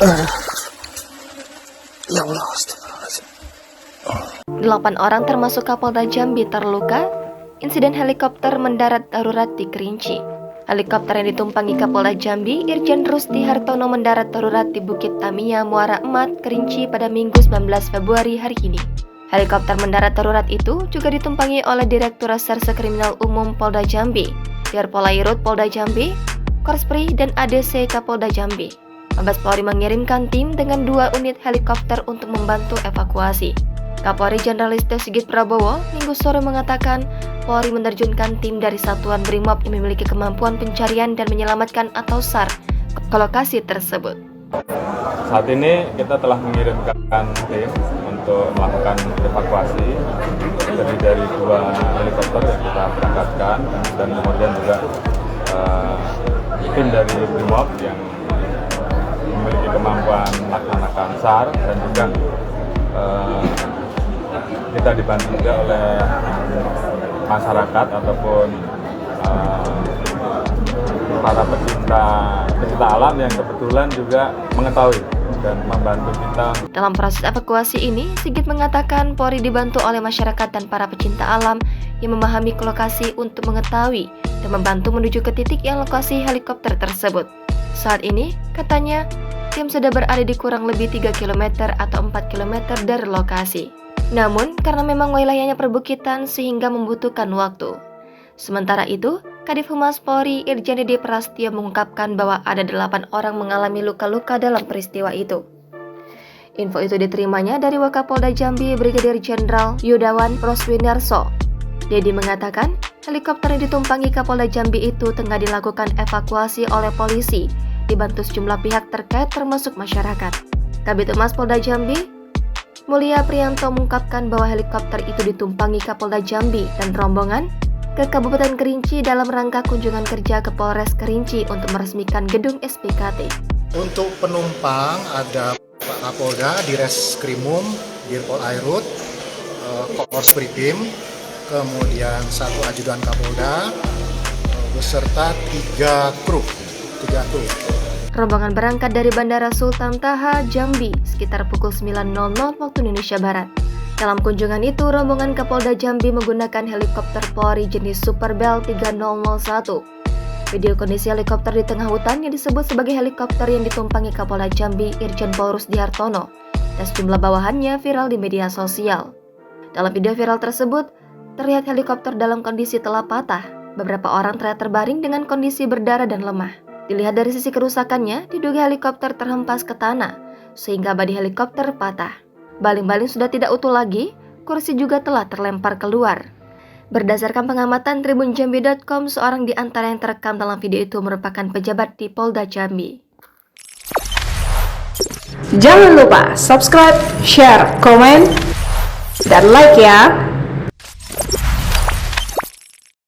Ya Allah, astagfirullahaladzim. 8 orang termasuk Kapolda Jambi terluka insiden helikopter mendarat darurat di Kerinci. Helikopter yang ditumpangi Kapolda Jambi, Irjen Rusdi Hartono mendarat darurat di Bukit Tamiya, Muara Emat, Kerinci pada Minggu 19 Februari hari ini. Helikopter mendarat darurat itu juga ditumpangi oleh Direktur Reserse Kriminal Umum Polda Jambi, Dirpolairut Polda Jambi, Korspri, dan ADC Kapolda Jambi. Mabes Polri mengirimkan tim dengan 2 unit helikopter untuk membantu evakuasi. Kapolri Jenderal Listio Sigit Prabowo Minggu sore mengatakan Polri menerjunkan tim dari Satuan Brimob yang memiliki kemampuan pencarian dan menyelamatkan atau SAR ke lokasi tersebut. Saat ini kita telah mengirimkan tim untuk melakukan evakuasi dari 2 helikopter yang kita berangkatkan, dan kemudian juga tim dari Brimob yang memiliki kemampuan melaksanakan SAR, dan juga kita dibantu juga oleh masyarakat ataupun para pecinta alam yang kebetulan juga mengetahui dan membantu kita. Dalam proses evakuasi ini, Sigit mengatakan Polri dibantu oleh masyarakat dan para pecinta alam yang memahami lokasi untuk mengetahui dan membantu menuju ke titik yang lokasi helikopter tersebut. Saat ini, katanya, tim sudah berada di kurang lebih 3 km atau 4 km dari lokasi. Namun, karena memang wilayahnya perbukitan sehingga membutuhkan waktu. Sementara itu, Kadif Humas Polri Irjen Dede Prastio mengungkapkan bahwa ada 8 orang mengalami luka-luka dalam peristiwa itu. Info itu diterimanya dari Wakapolda Jambi Brigadir Jenderal Yudawan Roswinarso. Dedi mengatakan, helikopter yang ditumpangi Kapolda Jambi itu tengah dilakukan evakuasi oleh polisi, dibantu sejumlah pihak terkait termasuk masyarakat. Kabid Humas Polda Jambi, Mulia Priyanto mengungkapkan bahwa helikopter itu ditumpangi Kapolda Jambi dan rombongan ke Kabupaten Kerinci dalam rangka kunjungan kerja ke Polres Kerinci untuk meresmikan gedung SPKT. Untuk penumpang ada Pak Kapolda, Direskrimum, Dirpolairut, Korspri Tim, kemudian 1 ajudan Kapolda, beserta 3 kru. Rombongan berangkat dari Bandara Sultan Taha, Jambi, sekitar pukul 9.00 waktu Indonesia Barat. Dalam kunjungan itu, rombongan Kapolda Jambi menggunakan helikopter Polri jenis Super Bell 3001. Video kondisi helikopter di tengah hutan yang disebut sebagai helikopter yang ditumpangi Kapolda Jambi Irjen Pol Rusdi Hartono dan sejumlah bawahannya viral di media sosial. Dalam video viral tersebut, terlihat helikopter dalam kondisi telah patah. Beberapa orang terlihat terbaring dengan kondisi berdarah dan lemah. Dilihat dari sisi kerusakannya, diduga helikopter terhempas ke tanah, sehingga bodi helikopter patah. Baling-baling sudah tidak utuh lagi, kursi juga telah terlempar keluar. Berdasarkan pengamatan tribunjambi.com, seorang di antara yang terekam dalam video itu merupakan pejabat di Polda Jambi. Jangan lupa subscribe, share, komen, dan like ya!